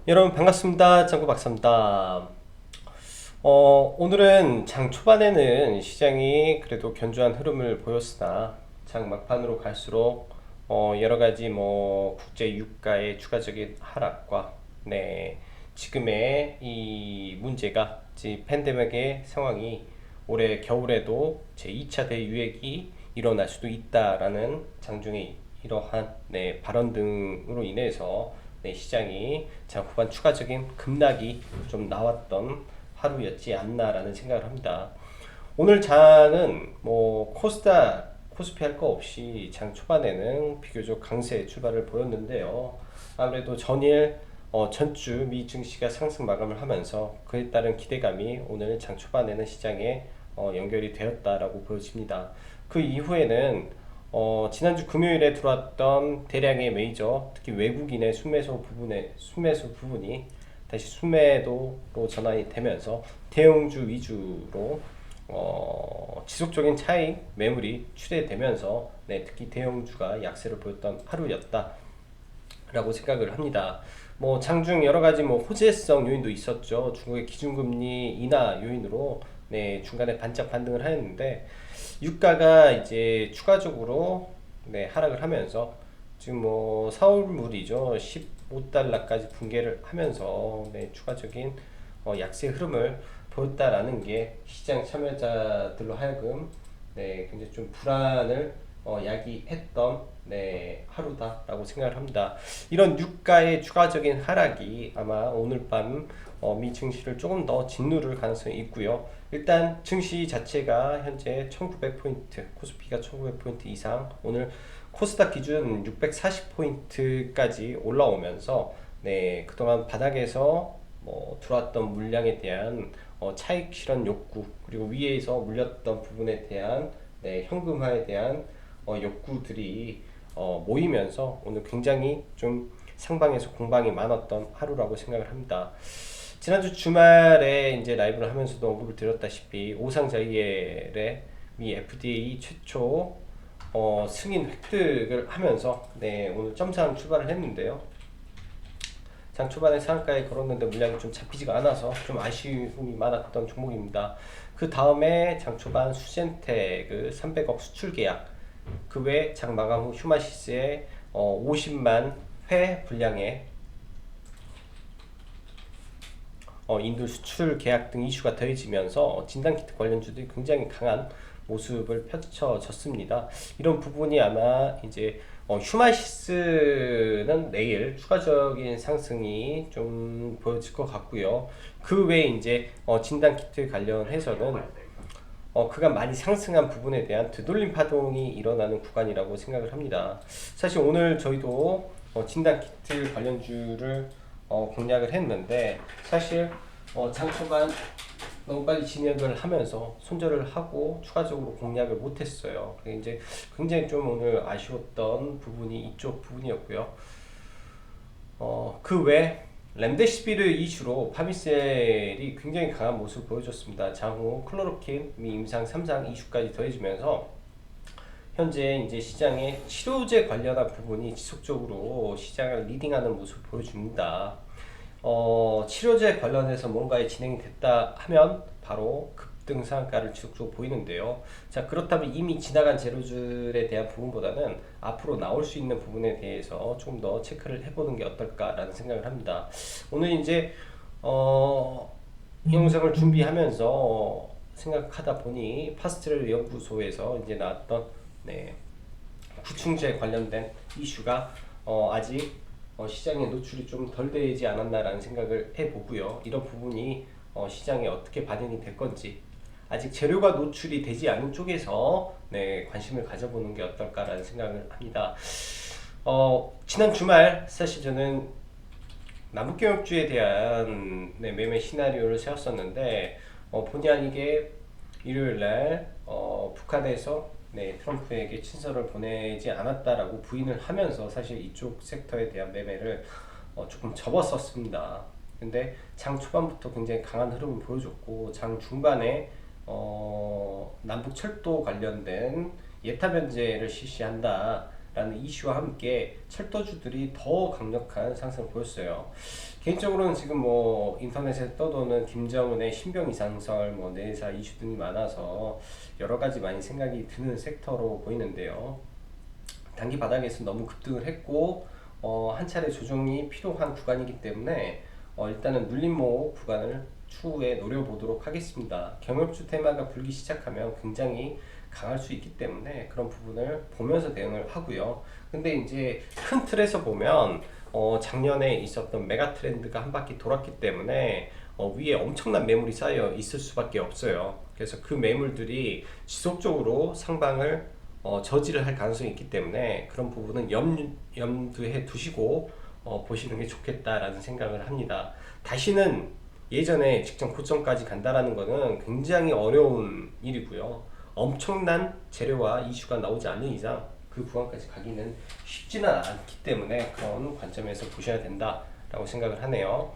여러분 반갑습니다. 짱구 박사입니다. 오늘은 장 초반에는 시장이 그래도 견조한 흐름을 보였으나 장 막판으로 갈수록 여러 가지 국제 유가의 추가적인 하락과 지금의 이 문제가 팬데믹의 상황이 올해 겨울에도 제2차 대유행이 일어날 수도 있다라는 장중의 이러한 발언 등으로 인해서 시장이 장 후반 추가적인 급락이 좀 나왔던 하루였지 않나라는 생각을 합니다. 오늘 장은 코스피 할 거 없이 장 초반에는 비교적 강세 출발을 보였는데요. 아무래도 전일 전주 미 증시가 상승 마감을 하면서 그에 따른 기대감이 오늘 장 초반에는 시장에 연결이 되었다라고 보여집니다. 그 이후에는 지난주 금요일에 들어왔던 대량의 메이저, 특히 외국인의 순매수 부분이 다시 순매도로 전환이 되면서 대형주 위주로 지속적인 차익 매물이 출회되면서 특히 대형주가 약세를 보였던 하루였다라고 생각을 합니다. 장중 여러 가지 호재성 요인도 있었죠. 중국의 기준금리 인하 요인으로 중간에 반짝 반등을 하였는데 유가가 이제 추가적으로 하락을 하면서 지금 4월물이죠. 15달러까지 붕괴를 하면서 추가적인 약세 흐름을 보였다라는 게 시장 참여자들로 하여금 굉장히 좀 불안을 야기했던 하루다라고 생각을 합니다. 이런 유가의 추가적인 하락이 아마 오늘 밤 미 증시를 조금 더 짓누를 가능성이 있고요. 일단 증시 자체가 현재 1900포인트, 코스피가 1900포인트 이상, 오늘 코스닥 기준 640포인트까지 올라오면서 그동안 바닥에서 들어왔던 물량에 대한 차익 실현 욕구, 그리고 위에서 물렸던 부분에 대한 현금화에 대한 욕구들이 모이면서 오늘 굉장히 좀 상방에서 공방이 많았던 하루라고 생각을 합니다. 지난주 주말에 이제 라이브를 하면서도 언급을 드렸다시피 오상자이엘의 미 FDA 최초 승인 획득을 하면서 오늘 점상 출발을 했는데요. 장 초반에 상한가에 걸었는데 물량이 좀 잡히지가 않아서 좀 아쉬움이 많았던 종목입니다. 그 다음에 장 초반 수젠텍 300억 수출 계약, 그 외 장 마감 후 휴마시스의 50만 회 분량의 인도 수출 계약 등 이슈가 더해지면서 진단키트 관련주들이 굉장히 강한 모습을 펼쳐졌습니다. 이런 부분이 아마 이제 휴마시스는 내일 추가적인 상승이 좀 보여질 것 같고요. 그 외에 이제 진단키트 관련해서는 그간 많이 상승한 부분에 대한 되돌림 파동이 일어나는 구간이라고 생각을 합니다. 사실 오늘 저희도 진단키트 관련주를 공략을 했는데 사실 장 초반 너무 빨리 진행을 하면서 손절을 하고 추가적으로 공략을 못했어요. 이제 굉장히 좀 오늘 아쉬웠던 부분이 이쪽 부분이었고요. 그 외 렘데시비르 이슈로 파미셀이 굉장히 강한 모습을 보여줬습니다. 장후 클로로킨 미 임상 3상 이슈까지 더해지면서 현재 이제 시장에 치료제 관련한 부분이 지속적으로 시장을 리딩하는 모습을 보여줍니다. 치료제 관련해서 뭔가에 진행이 됐다 하면 바로 급등 상한가를 지속적으로 보이는데요. 자, 그렇다면 이미 지나간 재료들에 대한 부분보다는 앞으로 나올 수 있는 부분에 대해서 조금 더 체크를 해보는 게 어떨까라는 생각을 합니다. 오늘 이제 이 영상을 준비하면서 생각하다 보니 파스트렐 연구소에서 이제 나왔던 구충제 관련된 이슈가 아직 시장에 노출이 좀 덜 되지 않았나라는 생각을 해보고요. 이런 부분이 시장에 어떻게 반영이 될 건지 아직 재료가 노출이 되지 않은 쪽에서 관심을 가져보는 게 어떨까라는 생각을 합니다. 지난 주말 사실 저는 남북경협주에 대한 매매 시나리오를 세웠었는데 본의 아니게 일요일날 북한에서 트럼프에게 친서를 보내지 않았다라고 부인을 하면서 사실 이쪽 섹터에 대한 매매를 조금 접었었습니다. 근데 장 초반부터 굉장히 강한 흐름을 보여줬고 장 중반에 남북 철도 관련된 예타 변제를 실시한다. 라는 이슈와 함께 철도주들이 더 강력한 상승을 보였어요. 개인적으로는 지금 뭐 인터넷에 떠도는 김정은의 신병 이상설, 뭐 내사 이슈 등이 많아서 여러 가지 많이 생각이 드는 섹터로 보이는데요. 단기 바닥에서 너무 급등을 했고 한 차례 조정이 필요한 구간이기 때문에 일단은 눌림목 구간을 추후에 노려보도록 하겠습니다. 경력주 테마가 불기 시작하면 굉장히 강할 수 있기 때문에 그런 부분을 보면서 대응을 하고요. 근데 이제 큰 틀에서 보면 작년에 있었던 메가 트렌드가 한 바퀴 돌았기 때문에 위에 엄청난 매물이 쌓여 있을 수밖에 없어요. 그래서 그 매물들이 지속적으로 상방을 저지를 할 가능성이 있기 때문에 그런 부분은 염두에 두시고 보시는 게 좋겠다라는 생각을 합니다. 다시는 예전에 직전 고점까지 간다라는 것은 굉장히 어려운 일이고요. 엄청난 재료와 이슈가 나오지 않는 이상 그 구간까지 가기는 쉽지는 않기 때문에 그런 관점에서 보셔야 된다라고 생각을 하네요.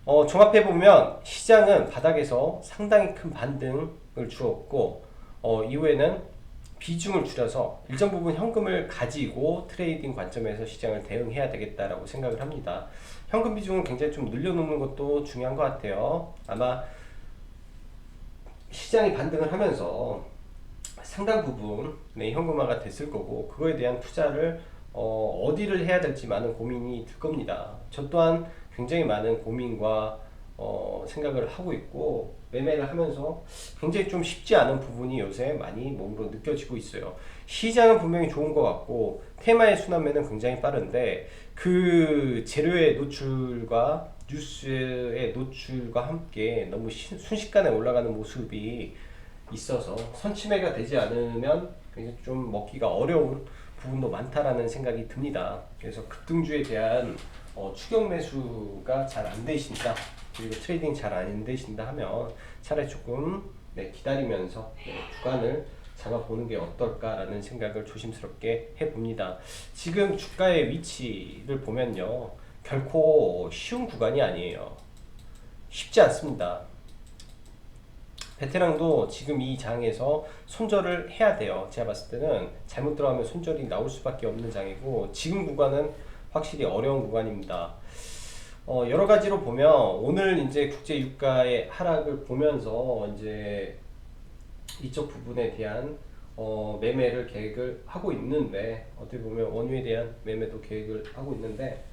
종합해보면 시장은 바닥에서 상당히 큰 반등을 주었고 이후에는 비중을 줄여서 일정 부분 현금을 가지고 트레이딩 관점에서 시장을 대응해야 되겠다라고 생각을 합니다. 현금 비중을 굉장히 좀 늘려놓는 것도 중요한 것 같아요. 아마 시장이 반등을 하면서 상당 부분의 현금화가 됐을 거고 그거에 대한 투자를 어디를 해야 될지 많은 고민이 들 겁니다. 저 또한 굉장히 많은 고민과 생각을 하고 있고 매매를 하면서 굉장히 좀 쉽지 않은 부분이 요새 많이 몸으로 느껴지고 있어요. 시장은 분명히 좋은 것 같고 테마의 순환매는 굉장히 빠른데 그 재료의 노출과 뉴스의 노출과 함께 너무 순식간에 올라가는 모습이 있어서 선취매가 되지 않으면 굉장히 좀 먹기가 어려운 부분도 많다라는 생각이 듭니다. 그래서 급등주에 대한 추격 매수가 잘 안 되신다, 그리고 트레이딩 잘 안 되신다 하면 차라리 조금 기다리면서 구간을 잡아보는 게 어떨까라는 생각을 조심스럽게 해봅니다. 지금 주가의 위치를 보면요, 결코 쉬운 구간이 아니에요. 쉽지 않습니다. 베테랑도 지금 이 장에서 손절을 해야 돼요. 제가 봤을 때는 잘못 들어가면 손절이 나올 수밖에 없는 장이고 지금 구간은 확실히 어려운 구간입니다. 여러 가지로 보면 오늘 이제 국제 유가의 하락을 보면서 이제 이쪽 부분에 대한 매매를 계획을 하고 있는데 어떻게 보면 원유에 대한 매매도 계획을 하고 있는데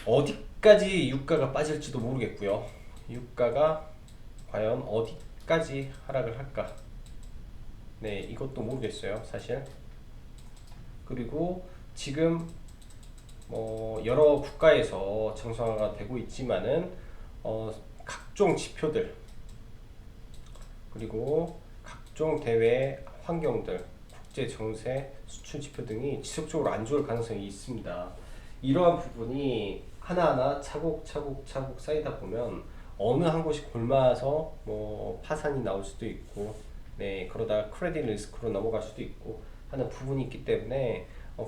어디까지 유가가 빠질지도 모르겠고요. 유가가 과연 어디까지 하락을 할까? 네, 이것도 모르겠어요, 사실. 그리고 지금 여러 국가에서 정상화가 되고 있지만은 각종 지표들 그리고 각종 대외 환경들, 국제 정세, 수출 지표 등이 지속적으로 안 좋을 가능성이 있습니다. 이러한 부분이 하나하나 차곡차곡 쌓이다 보면 어느 한 곳이 골마서 파산이 나올 수도 있고, 그러다 크레딧 리스크로 넘어갈 수도 있고 하는 부분이 있기 때문에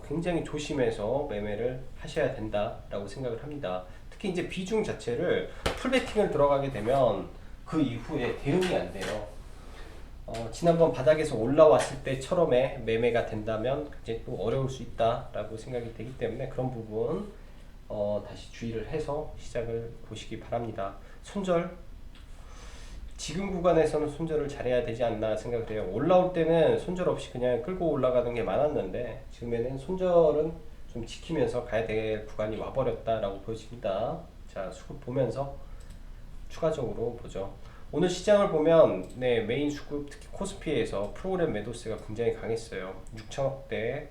굉장히 조심해서 매매를 하셔야 된다라고 생각을 합니다. 특히 이제 비중 자체를 풀베팅을 들어가게 되면 그 이후에 대응이 안 돼요. 지난번 바닥에서 올라왔을 때처럼의 매매가 된다면 이제 또 어려울 수 있다라고 생각이 되기 때문에 그런 부분 다시 주의를 해서 시작을 보시기 바랍니다. 손절, 지금 구간에서는 손절을 잘해야 되지 않나 생각을 해요. 올라올 때는 손절 없이 그냥 끌고 올라가는 게 많았는데 지금에는 손절은 좀 지키면서 가야 될 구간이 와버렸다라고 보여집니다. 자, 수급 보면서 추가적으로 보죠. 오늘 시장을 보면 메인 수급, 특히 코스피에서 프로그램 매도세가 굉장히 강했어요. 6천억대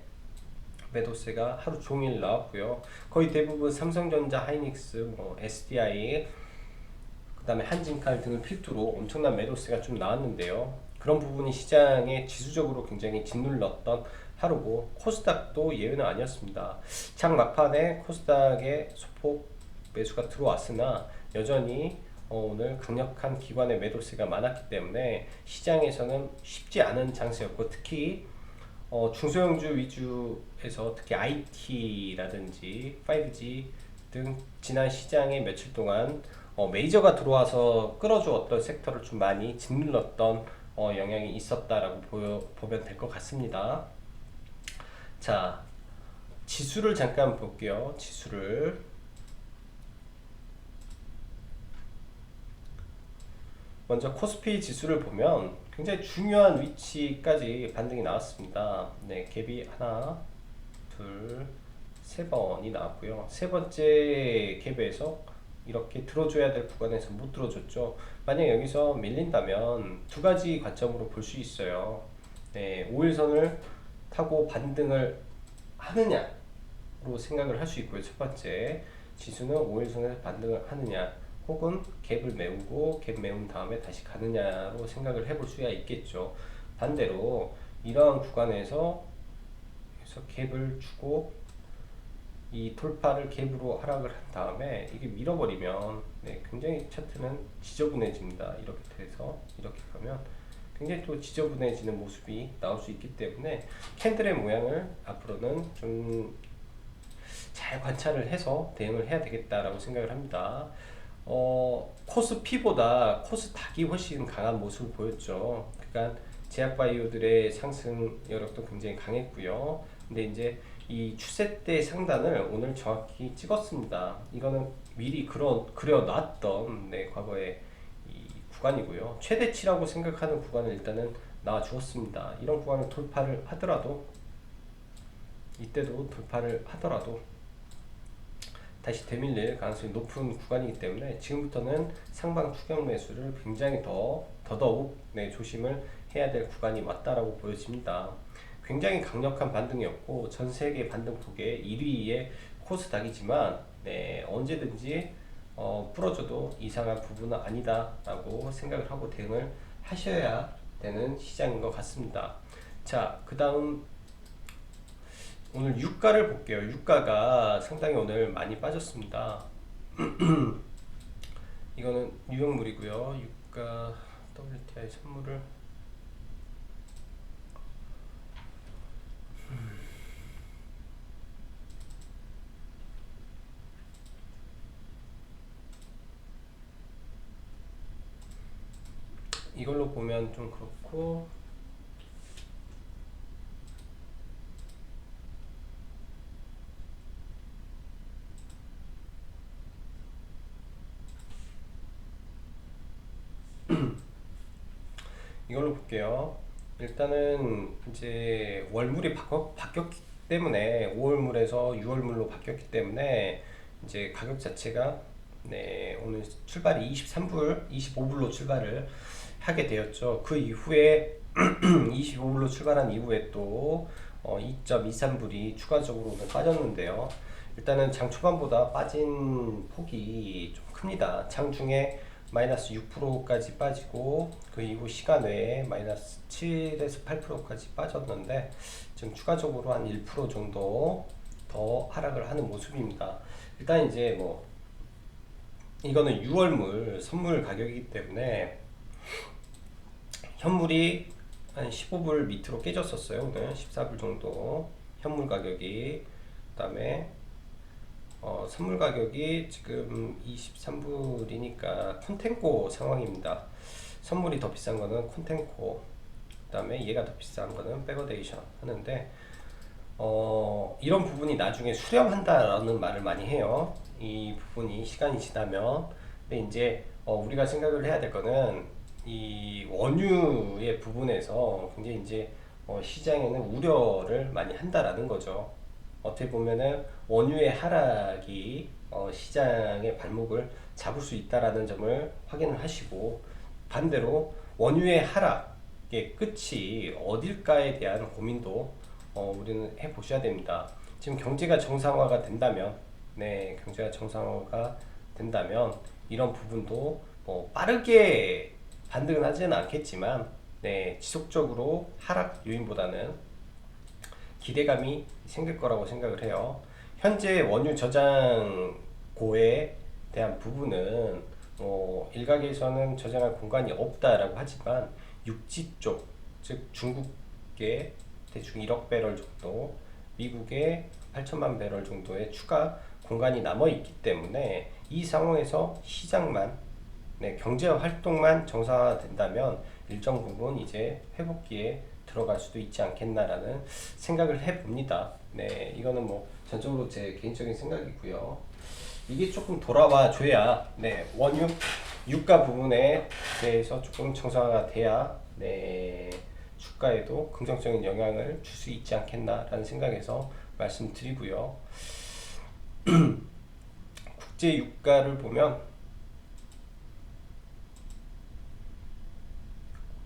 매도세가 하루 종일 나왔고요. 거의 대부분 삼성전자, 하이닉스, SDI, 그 다음에 한진칼 등을 필두로 엄청난 매도세가 좀 나왔는데요. 그런 부분이 시장에 지수적으로 굉장히 짓눌렀던 하루고, 코스닥도 예외는 아니었습니다. 장 막판에 코스닥에 소폭 매수가 들어왔으나 여전히 오늘 강력한 기관의 매도세가 많았기 때문에 시장에서는 쉽지 않은 장세였고, 특히 중소형주 위주에서 특히 IT라든지 5G 등 지난 시장에 며칠 동안 메이저가 들어와서 끌어주었던 섹터를 좀 많이 짓눌렀던 영향이 있었다라고 보면 될 것 같습니다. 자, 지수를 잠깐 볼게요. 지수를 먼저 코스피 지수를 보면 굉장히 중요한 위치까지 반등이 나왔습니다. 네, 갭이 하나, 둘, 세 번이 나왔고요. 세 번째 갭에서 이렇게 들어줘야 될 구간에서 못 들어줬죠. 만약 여기서 밀린다면 두 가지 관점으로 볼 수 있어요. 네, 5일선을 타고 반등을 하느냐로 생각을 할 수 있고요. 첫 번째, 지수는 5일선에서 반등을 하느냐, 혹은 갭을 메우고 갭 메운 다음에 다시 가느냐로 생각을 해볼 수야 있겠죠. 반대로 이러한 구간에서 갭을 주고 이 돌파를 갭으로 하락을 한 다음에 이게 밀어버리면 네, 굉장히 차트는 지저분해집니다. 이렇게 돼서 이렇게 가면 굉장히 또 지저분해지는 모습이 나올 수 있기 때문에 캔들의 모양을 앞으로는 좀 잘 관찰을 해서 대응을 해야 되겠다라고 생각을 합니다. 코스피보다 코스닥이 훨씬 강한 모습을 보였죠. 그러니까 제약바이오들의 상승 여력도 굉장히 강했고요. 근데 이제 이 추세대 상단을 오늘 정확히 찍었습니다. 이거는 미리 그려놨던 네, 과거의 이 구간이고요. 최대치라고 생각하는 구간을 일단은 나와 주었습니다. 이런 구간을 돌파를 하더라도 이때도 돌파를 하더라도 다시 되밀릴 가능성이 높은 구간이기 때문에 지금부터는 상방 추격 매수를 굉장히 더더욱 네, 조심을 해야 될 구간이 왔다라고 보여집니다. 굉장히 강력한 반등이었고 전 세계 반등폭의 1위의 코스닥이지만 네, 언제든지 부러져도 이상한 부분은 아니다라고 생각을 하고 대응을 하셔야 되는 시장인 것 같습니다. 자, 그 다음 오늘 유가를 볼게요. 유가가 상당히 오늘 많이 빠졌습니다. 이거는 유형물이고요. 유가 WTI 선물을 이걸로 보면 좀 그렇고 이걸로 볼게요. 일단은 이제 월물이 바뀌었기 때문에 5월물에서 6월물로 바뀌었기 때문에 이제 가격 자체가 네, 오늘 출발이 25불로 출발을 하게 되었죠. 그 이후에 25불로 출발한 이후에 또 2.23불이 추가적으로 오늘 빠졌는데요. 일단은 장 초반보다 빠진 폭이 좀 큽니다. 장중에 마이너스 6%까지 빠지고 그 이후 시간 외에 마이너스 7에서 8%까지 빠졌는데 지금 추가적으로 한 1% 정도 더 하락을 하는 모습입니다. 일단 이제 뭐 이거는 6월물 선물 가격이기 때문에 현물이 한 15불 밑으로 깨졌었어요. 오늘 14불 정도 현물 가격이. 그 다음에 선물 가격이 지금 23불이니까 콘텐코 상황입니다. 선물이 더 비싼 거는 콘텐코, 그 다음에 얘가 더 비싼 거는 백어데이션 하는데 이런 부분이 나중에 수렴한다라는 말을 많이 해요. 이 부분이 시간이 지나면. 근데 이제 우리가 생각을 해야 될 거는 이 원유의 부분에서 굉장히 이제 시장에는 우려를 많이 한다라는 거죠. 어떻게 보면은 원유의 하락이 시장의 발목을 잡을 수 있다라는 점을 확인을 하시고, 반대로 원유의 하락의 끝이 어딜까에 대한 고민도 우리는 해 보셔야 됩니다. 지금 경제가 정상화가 된다면, 네, 경제가 정상화가 된다면 이런 부분도 빠르게 반등은 하지는 않겠지만, 네, 지속적으로 하락 요인보다는 기대감이 생길 거라고 생각을 해요. 현재 원유 저장고에 대한 부분은 일각에서는 저장할 공간이 없다라고 하지만 육지 쪽, 즉 중국계 대충 1억 배럴 정도, 미국의 8천만 배럴 정도의 추가 공간이 남아 있기 때문에 이 상황에서 시장만 네, 경제 활동만 정상화된다면 일정 부분 이제 회복기에 들어갈 수도 있지 않겠나라는 생각을 해봅니다. 네, 이거는 뭐 전적으로 제 개인적인 생각이고요. 이게 조금 돌아와 줘야 네, 원유 유가 부분에 대해서 조금 정상화가 돼야 네, 주가에도 긍정적인 영향을 줄 수 있지 않겠나라는 생각에서 말씀드리고요. 국제 유가를 보면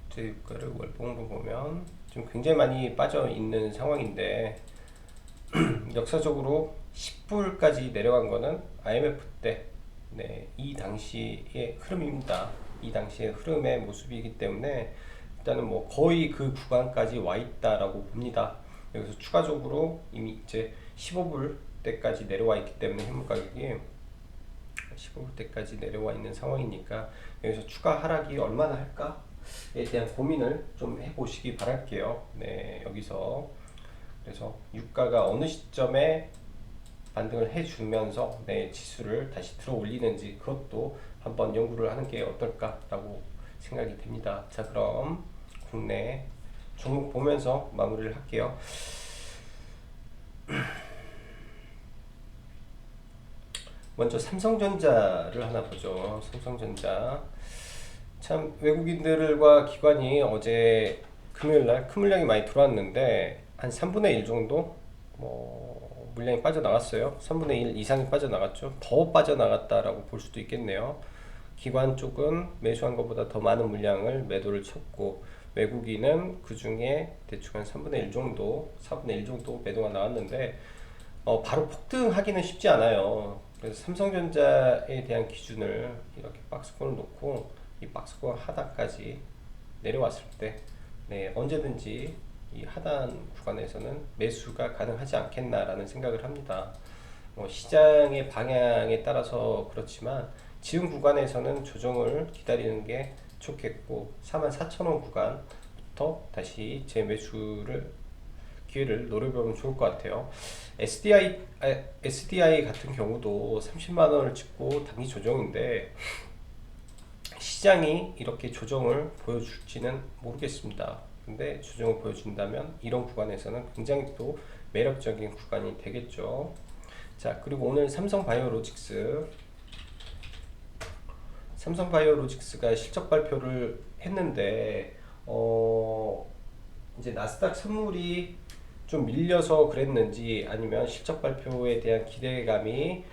국제 유가를 월봉으로 보면 좀 굉장히 많이 빠져 있는 상황인데 역사적으로 10불까지 내려간 거는 IMF 때 네, 이 당시의 흐름입니다. 이 당시의 흐름의 모습이기 때문에 일단은 뭐 거의 그 구간까지 와 있다라고 봅니다. 여기서 추가적으로 이미 이제 15불 때까지 내려와 있기 때문에 현물 가격이 15불 때까지 내려와 있는 상황이니까 여기서 추가 하락이 얼마나 할까에 대한 고민을 좀 해보시기 바랄게요. 네, 여기서 그래서 유가가 어느 시점에 반등을 해주면서 내 지수를 다시 들어 올리는지 그것도 한번 연구를 하는 게 어떨까라고 생각이 됩니다. 자, 그럼 국내 종목 보면서 마무리를 할게요. 먼저 삼성전자를 하나 보죠. 삼성전자 참 외국인들과 기관이 어제 금요일날 큰 물량이 많이 들어왔는데 한 3분의 1 정도 뭐 물량이 빠져나갔어요. 3분의 1 이상이 빠져나갔죠. 더 빠져나갔다라고 볼 수도 있겠네요. 기관 쪽은 매수한 것보다 더 많은 물량을 매도를 쳤고 외국인은 그 중에 대충 한 3분의 1 정도, 4분의 1 정도 매도가 나왔는데 바로 폭등하기는 쉽지 않아요. 그래서 삼성전자에 대한 기준을 이렇게 박스권을 놓고 이 박스권 하단까지 내려왔을 때 네, 언제든지 이 하단 구간에서는 매수가 가능하지 않겠나라는 생각을 합니다. 시장의 방향에 따라서 그렇지만 지금 구간에서는 조정을 기다리는 게 좋겠고 44,000원 구간부터 다시 재매수를 기회를 노려보면 좋을 것 같아요. SDI 같은 경우도 30만원을 찍고 단기 조정인데 시장이 이렇게 조정을 보여줄지는 모르겠습니다. 근데 조정을 보여준다면 이런 구간에서는 굉장히 또 매력적인 구간이 되겠죠. 자, 그리고 오늘 삼성바이오로직스가 실적 발표를 했는데 이제 나스닥 선물이 좀 밀려서 그랬는지 아니면 실적 발표에 대한 기대감이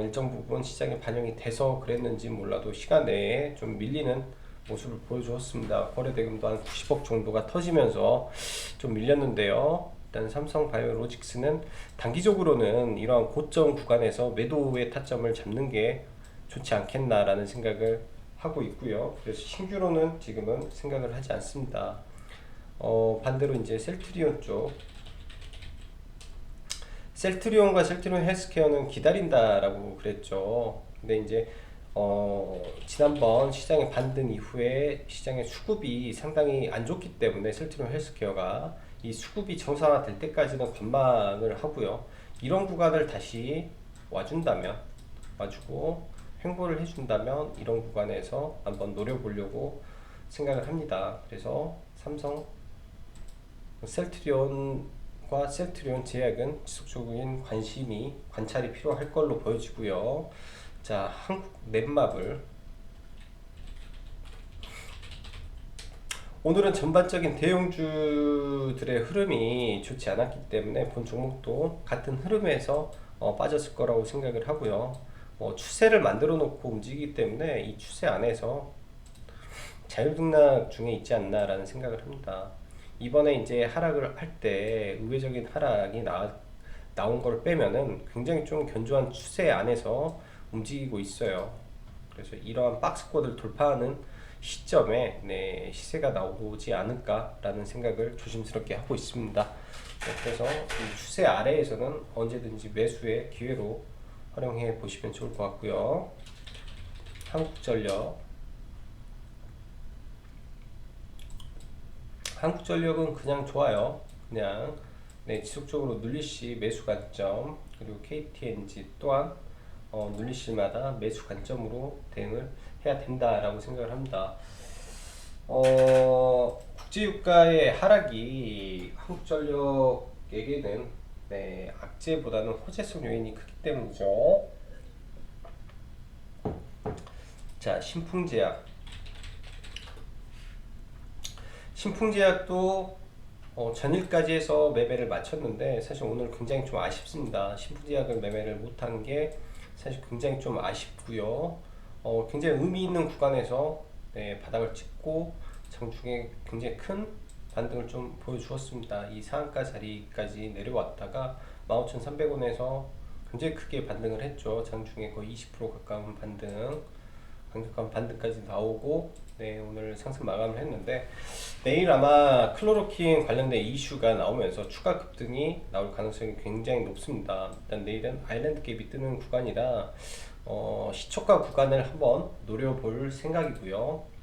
일정 부분 시장에 반영이 돼서 그랬는지 몰라도 시간 내에 좀 밀리는 모습을 보여주었습니다. 거래대금도 한 90억 정도가 터지면서 좀 밀렸는데요. 일단 삼성바이오로직스는 단기적으로는 이러한 고점 구간에서 매도의 타점을 잡는 게 좋지 않겠나라는 생각을 하고 있고요. 그래서 신규로는 지금은 생각을 하지 않습니다. 반대로 이제 셀트리온 쪽 셀트리온과 셀트리온 헬스케어는 기다린다라고 그랬죠. 근데 이제 지난번 시장의 반등 이후에 시장의 수급이 상당히 안 좋기 때문에 셀트리온 헬스케어가 이 수급이 정상화 될 때까지는 관망을 하고요. 이런 구간을 다시 와주고 횡보를 해준다면 이런 구간에서 한번 노려보려고 생각을 합니다. 그래서 삼성 셀트리온과 셀트리온 제약은 지속적인 관찰이 필요할 걸로 보여지고요. 자, 한국 넷마블 오늘은 전반적인 대형주들의 흐름이 좋지 않았기 때문에 본 종목도 같은 흐름에서 빠졌을 거라고 생각을 하고요. 추세를 만들어 놓고 움직이기 때문에 이 추세 안에서 자율등락 중에 있지 않나라는 생각을 합니다. 이번에 이제 하락을 할 때 의외적인 하락이 나온 걸 빼면은 굉장히 좀 견조한 추세 안에서 움직이고 있어요. 그래서 이러한 박스권을 돌파하는 시점에 네, 시세가 나오지 않을까라는 생각을 조심스럽게 하고 있습니다. 네, 그래서 이 추세 아래에서는 언제든지 매수의 기회로 활용해 보시면 좋을 것 같고요. 한국전력은 그냥 좋아요. 그냥 네, 지속적으로 눌리시 매수 관점, 그리고 KTNG 또한 눌리시마다 매수 관점으로 대응을 해야 된다라고 생각을 합니다. 국제유가의 하락이 한국전력에게는 악재보다는 호재성 요인이 크기 때문이죠. 자, 신풍제약도 전일까지 해서 매매를 마쳤는데 사실 오늘 굉장히 좀 아쉽습니다. 신풍제약을 매매를 못한 게 사실 굉장히 좀 아쉽고요. 굉장히 의미 있는 구간에서 바닥을 찍고 장중에 굉장히 큰 반등을 좀 보여주었습니다. 이 상한가 자리까지 내려왔다가 15,300원에서 굉장히 크게 반등을 했죠. 장중에 거의 20% 가까운 강력한 반등까지 나오고 오늘 상승 마감을 했는데 내일 아마 클로로킨 관련된 이슈가 나오면서 추가 급등이 나올 가능성이 굉장히 높습니다. 일단 내일은 아일랜드 갭이 뜨는 구간이라 시초가 구간을 한번 노려볼 생각이고요.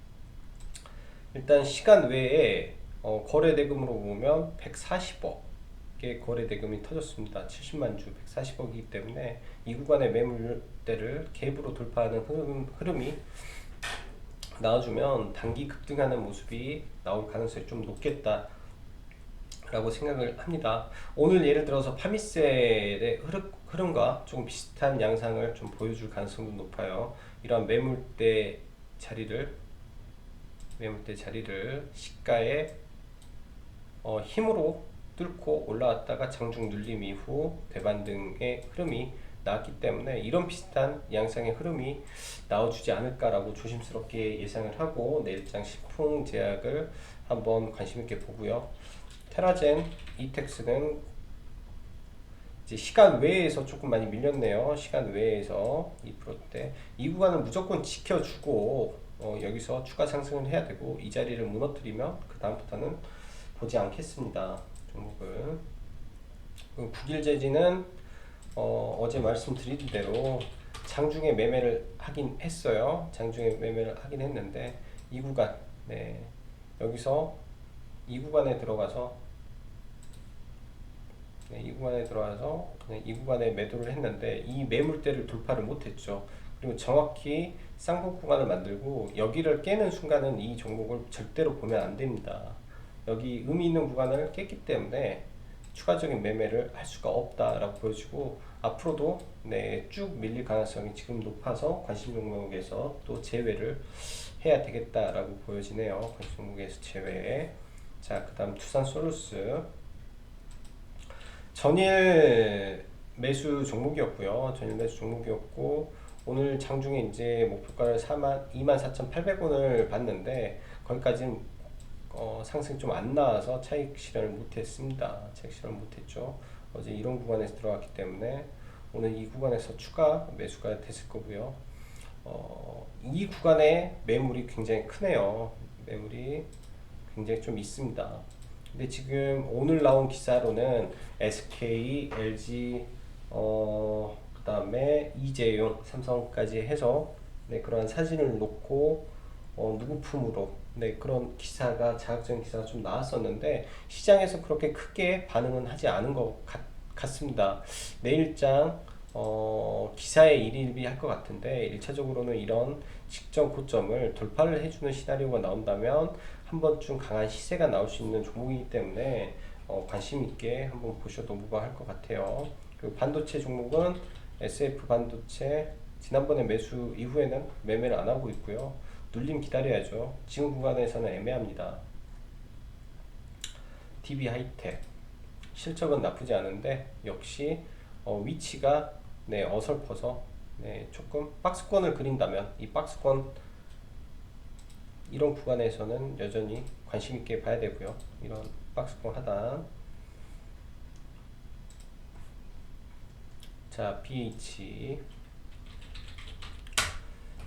일단 시간 외에 거래 대금으로 보면 140억의 거래 대금이 터졌습니다. 70만 주 140억이기 때문에 이 구간의 매물대를 갭으로 돌파하는 흐름이 나와주면 단기 급등하는 모습이 나올 가능성이 좀 높겠다 라고 생각을 합니다. 오늘 예를 들어서 파미셀의 흐름과 조금 비슷한 양상을 좀 보여줄 가능성도 높아요. 이러한 매물대 자리를 시가에 힘으로 뚫고 올라왔다가 장중 눌림 이후 대반등의 흐름이 나왔기 때문에 이런 비슷한 양상의 흐름이 나와주지 않을까라고 조심스럽게 예상을 하고 내일장 신풍제약을 한번 관심있게 보고요. 테라젠, 이텍스는 이제 시간 외에서 조금 많이 밀렸네요. 시간 외에서 2%대 이 구간은 무조건 지켜주고 여기서 추가 상승을 해야 되고 이 자리를 무너뜨리면 그 다음부터는 보지 않겠습니다. 종목을 9일제지는 어제 말씀드린 대로 장중에 매매를 하긴 했어요. 장중에 매매를 하긴 했는데 이 구간 여기서 이 구간에 들어가서 이 구간에 매도를 했는데 이 매물대를 돌파를 못했죠. 그리고 정확히 쌍봉 구간을 만들고 여기를 깨는 순간은 이 종목을 절대로 보면 안 됩니다. 여기 의미 있는 구간을 깼기 때문에 추가적인 매매를 할 수가 없다라고 보여지고 앞으로도 쭉 밀릴 가능성이 지금 높아서 관심 종목에서 또 제외를 해야 되겠다라고 보여지네요. 관심 종목에서 제외. 자, 그 다음 투산솔루스 전일 매수 종목이었고요. 오늘 장중에 이제 목표가를 24,800원을 봤는데 거기까지는 상승이 좀 안 나와서 차익 실현을 못했습니다. 어제 이런 구간에서 들어갔기 때문에 오늘 이 구간에서 추가 매수가 됐을 거고요. 이 구간에 매물이 굉장히 크네요. 매물이 굉장히 좀 있습니다. 근데 지금 오늘 나온 기사로는 SK, LG, 그 다음에 이재용, 삼성까지 해서 그러한 사진을 놓고 누구 품으로 그런 기사가 자극적인 기사가 좀 나왔었는데 시장에서 그렇게 크게 반응은 하지 않은 것 같습니다. 내일장 기사에 일일비 할 것 같은데 1차적으로는 이런 직전 고점을 돌파를 해주는 시나리오가 나온다면 한 번쯤 강한 시세가 나올 수 있는 종목이기 때문에 관심 있게 한번 보셔도 무방할 것 같아요. 그리고 반도체 종목은 SF 반도체 지난번에 매수 이후에는 매매를 안 하고 있고요. 눌림 기다려야죠. 지금 구간에서는 애매합니다. DB 하이텍 실적은 나쁘지 않은데 역시 위치가 어설퍼서 조금 박스권을 그린다면 이 박스권 이런 구간에서는 여전히 관심 있게 봐야 되고요. 이런 박스권 하단. 자,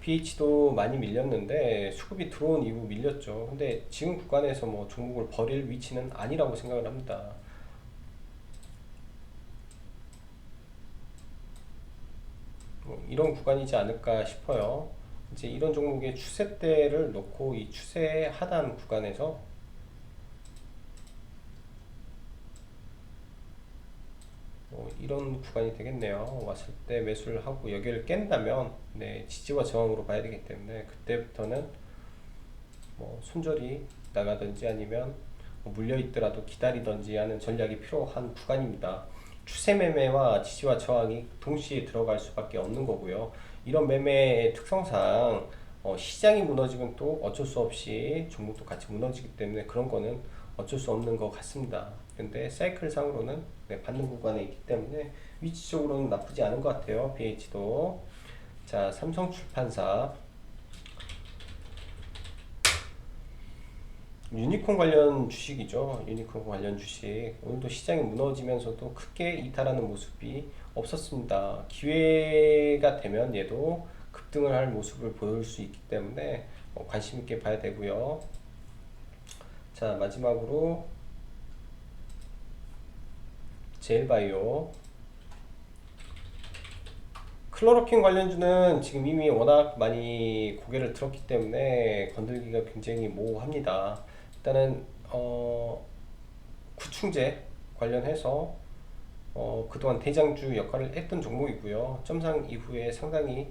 BH도 많이 밀렸는데 수급이 들어온 이후 밀렸죠. 근데 지금 구간에서 뭐 종목을 버릴 위치는 아니라고 생각을 합니다. 이런 구간이지 않을까 싶어요. 이제 이런 종목의 추세대를 놓고 이 추세 하단 구간에서 이런 구간이 되겠네요. 왔을 때 매수를 하고 여기를 깬다면 지지와 저항으로 봐야 되기 때문에 그때부터는 손절이 나가든지 아니면 물려 있더라도 기다리든지 하는 전략이 필요한 구간입니다. 추세 매매와 지지와 저항이 동시에 들어갈 수밖에 없는 거고요. 이런 매매의 특성상 시장이 무너지면 또 어쩔 수 없이 종목도 같이 무너지기 때문에 그런 거는 어쩔 수 없는 것 같습니다. 근데 사이클 상으로는 받는 구간에 있기 때문에 위치적으로는 나쁘지 않은 것 같아요. BH도. 자, 삼성출판사 유니콘 관련 주식이죠. 유니콘 관련 주식. 오늘도 시장이 무너지면서도 크게 이탈하는 모습이 없었습니다. 기회가 되면 얘도 급등을 할 모습을 보일 수 있기 때문에 관심 있게 봐야 되고요. 자, 마지막으로 제일바이오. 클로로킨 관련주는 지금 이미 워낙 많이 고개를 들었기 때문에 건들기가 굉장히 모호합니다. 일단은 구충제 관련해서 그동안 대장주 역할을 했던 종목이고요. 점상 이후에 상당히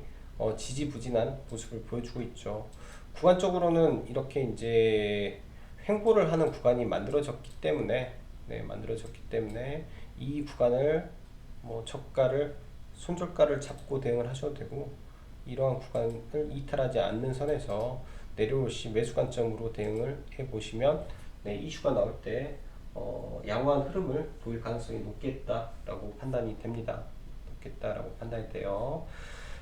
지지부진한 모습을 보여주고 있죠. 구간적으로는 이렇게 이제 횡보를 하는 구간이 만들어졌기 때문에 이 구간을 저가를 손절가를 잡고 대응을 하셔도 되고, 이러한 구간을 이탈하지 않는 선에서 내려올 시 매수 관점으로 대응을 해 보시면 이슈가 나올 때 양호한 흐름을 보일 가능성이 높겠다라고 판단이 됩니다. 높겠다라고 판단이 돼요.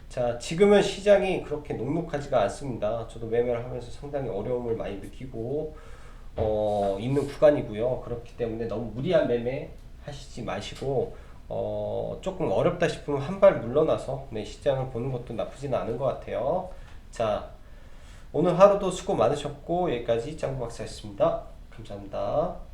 자, 지금은 시장이 그렇게 녹록하지가 않습니다. 저도 매매를 하면서 상당히 어려움을 많이 느끼고 있는 구간이고요. 그렇기 때문에 너무 무리한 매매 하시지 마시고 조금 어렵다 싶으면 한 발 물러나서 시장을 보는 것도 나쁘진 않은 것 같아요. 자, 오늘 하루도 수고 많으셨고 여기까지 짱구 박사였습니다. 감사합니다.